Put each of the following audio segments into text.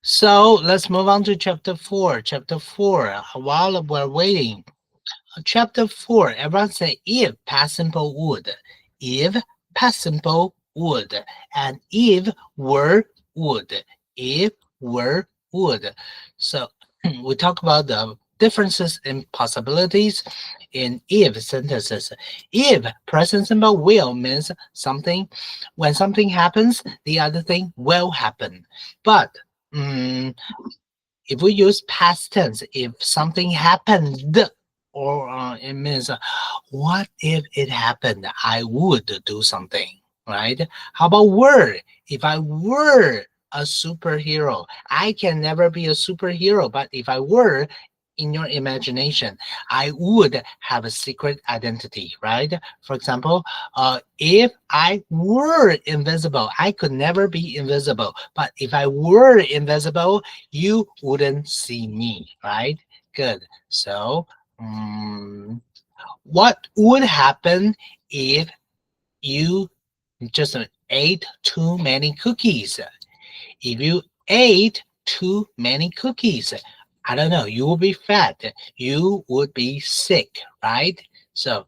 So let's move on to chapter 4. Chapter 4, while we're waiting. Chapter 4, everyone say if past simple would. If past simple would. And if were would. If were would. So we talk about the differences in possibilities in if sentences. If present simple will means something, when something happens, the other thing will happen. But mm, if we use past tense, if something happened, or it means what if it happened, I would do something, right? How about were? If I were a superhero, I can never be a superhero, but if I were, in your imagination, I would have a secret identity, right? For example, if I were invisible, I could never be invisible, but if I were invisible, you wouldn't see me, right? Good. So, what would happen if you just ate too many cookies? If you ate too many cookies, I don't know, you will be fat, you would be sick, right? So,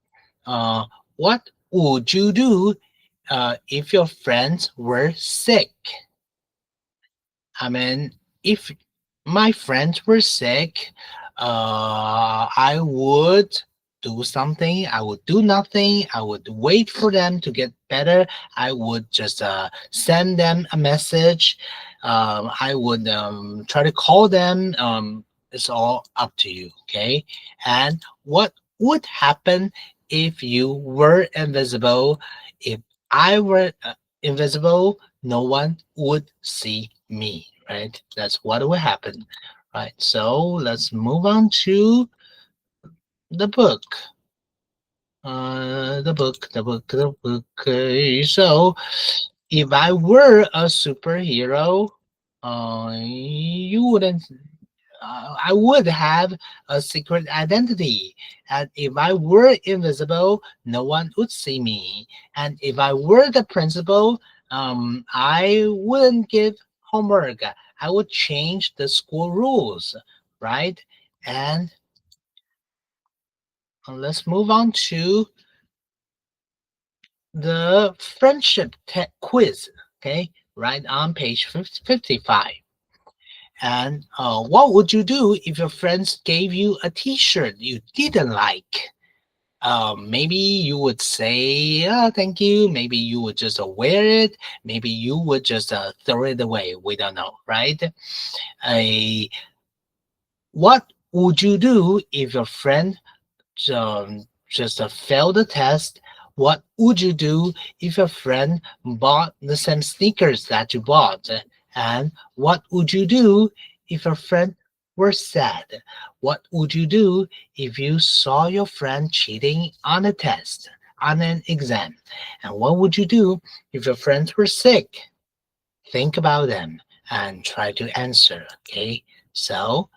what would you do if your friends were sick? I mean, if my friends were sick, I would do something. I would do nothing. I would wait for them to get better. I would just send them a message. I would try to call them. It's all up to you, okay? And what would happen if you were invisible? If I were invisible, no one would see me, right? That's what will happen, right? So let's move on to the book. The book. Okay, so if I were a superhero, you wouldn't. I would have a secret identity, and if I were invisible, no one would see me. And if I were the principal, I wouldn't give homework. I would change the school rules, right? And let's move on to the friendship quiz. Okay, right on page 55. And what would you do if your friends gave you a T-shirt you didn't like? Maybe you would say, thank you. Maybe you would just wear it. Maybe you would just throw it away. We don't know, right? Uh, what would you do if your friend just failed the test? What would you do if your friend bought the same sneakers that you bought? And what would you do if your friend were sad? What would you do if you saw your friend cheating on a test, on an exam? And what would you do if your friends were sick? Think about them and try to answer, okay? So,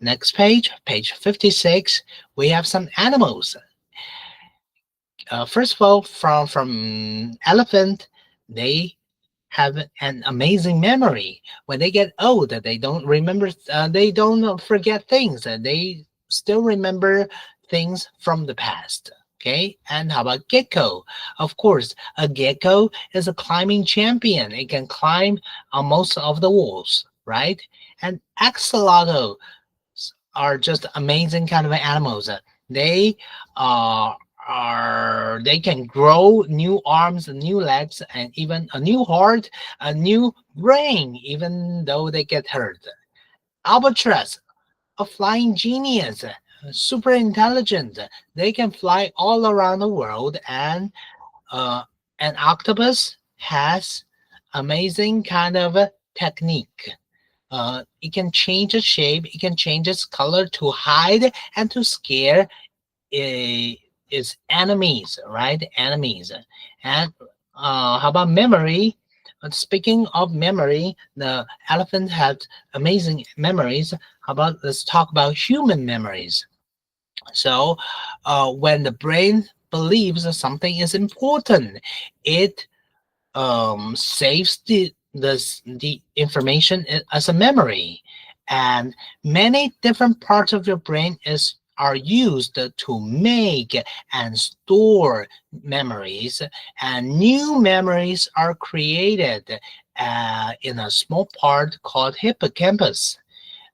next page, page 56, we have some animals. First of all, from elephant, they have an amazing memory. When they get old, they don't remember, they don't forget things. They still remember things from the past. Okay, and how about gecko? Of course, a gecko is a climbing champion. It can climb on most of the walls, right? And axolotl are just amazing kind of animals. They uh, they can grow new arms and new legs and even a new heart, a new brain, even though they get hurt. Albatross, a flying genius, super intelligent. They can fly all around the world, and uh, an octopus has amazing kind of a technique. It can change its shape, it can change its color to hide and to scare its enemies, right? Enemies. And how about memory? Speaking of memory, the elephant had amazing memories. How about let's talk about human memories? So, when the brain believes that something is important, it saves the information as a memory, and many different parts of your brain is are used to make and store memories, and new memories are created in a small part called hippocampus.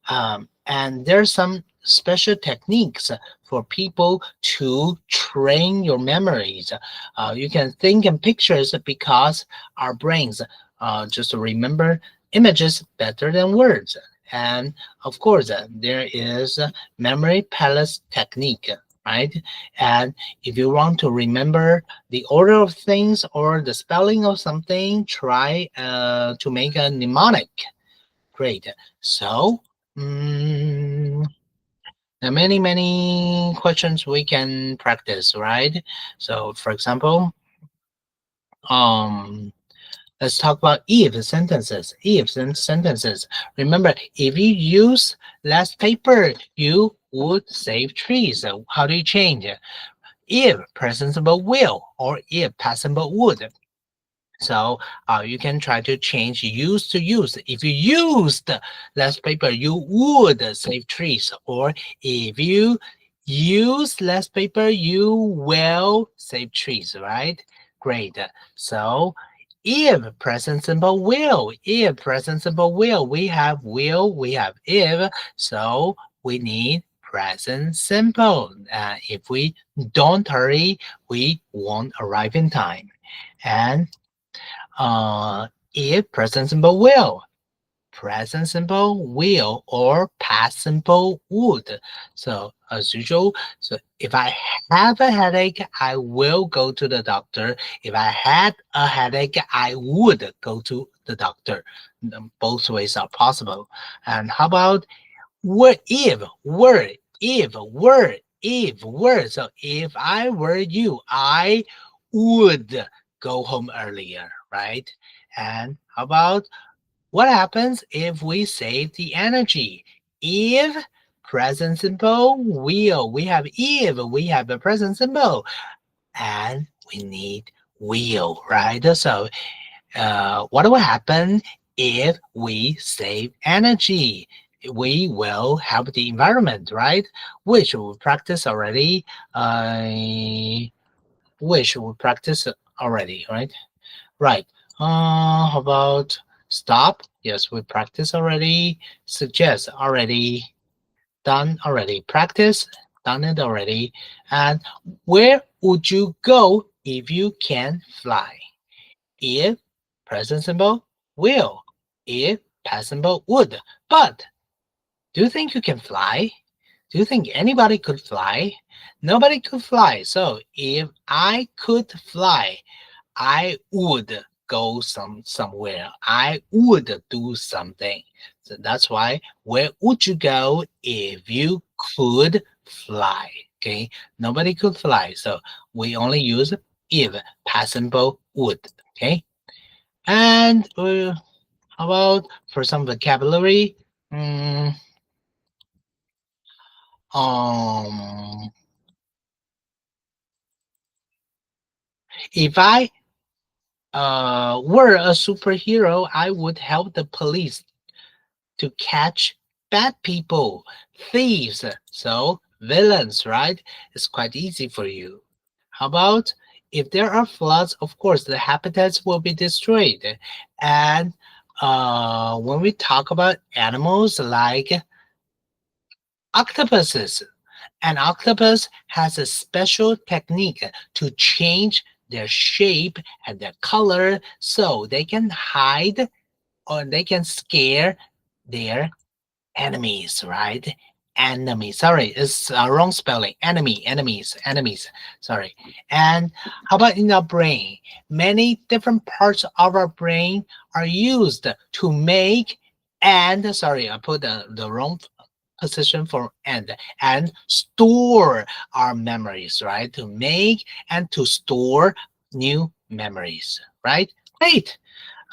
And there's some special techniques for people to train your memories. You can think in pictures because our brains just remember images better than words. And of course, there is a memory palace technique, right? And if you want to remember the order of things or the spelling of something, try to make a mnemonic. Great. So, mm, there are many questions we can practice, right? So, for example, um, let's talk about if sentences. If sentences. Remember, if you use less paper, you would save trees. So how do you change it? If present simple will or if past simple would. So you can try to change use to use. If you used less paper, you would save trees. Or if you use less paper, you will save trees, right? Great. So if present simple will, if present simple will, we have if. So we need present simple. If we don't hurry, we won't arrive in time. And if present simple will or past simple would. So as usual, so if I have a headache, I will go to the doctor. If I had a headache, I would go to the doctor. Both ways are possible. And how about were if were. So if I were you, I would go home earlier, right? And how about what happens if we save the energy? If present simple will, we have if, we have a present simple, and we need will, right? So what will happen if we save energy? We will help the environment, right? Which we practice already. Which we practice already, right? Right. How about stop? Yes, we practice already. Suggest already. Done already. Practice done it already. And where would you go if you can fly? If present simple will, if past simple would. But do you think you can fly? Do you think anybody could fly? Nobody could fly. So if I could fly, I would go somewhere. I would do something. So that's why where would you go if you could fly? Okay, nobody could fly. So we only use if past simple would. Okay. And how about for some vocabulary? Mm, um, if I were a superhero, I would help the police to catch bad people, thieves. So villains, right? It's quite easy for you. How about if there are floods? Of course, the habitats will be destroyed. And when we talk about animals like octopuses, an octopus has a special technique to change their shape and their color so they can hide or they can scare their enemies, right? Enemy. Sorry, it's wrong spelling. Enemies. Sorry. And how about in our brain? Many different parts of our brain are used to make and sorry, I put the wrong position for and store our memories, right? To make and to store new memories, right? Great.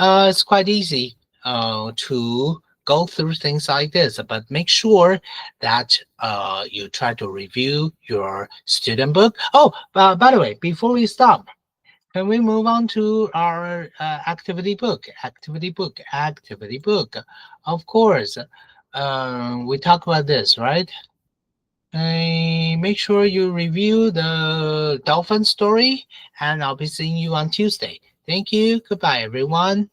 It's quite easy to go through things like this, but make sure that you try to review your student book. Oh, by the way, before we stop, Can we move on to our activity book? Activity book, activity book. Of course, we talk about this, right? Make sure you review the dolphin story, and I'll be seeing you on Tuesday. Thank you. Goodbye, everyone.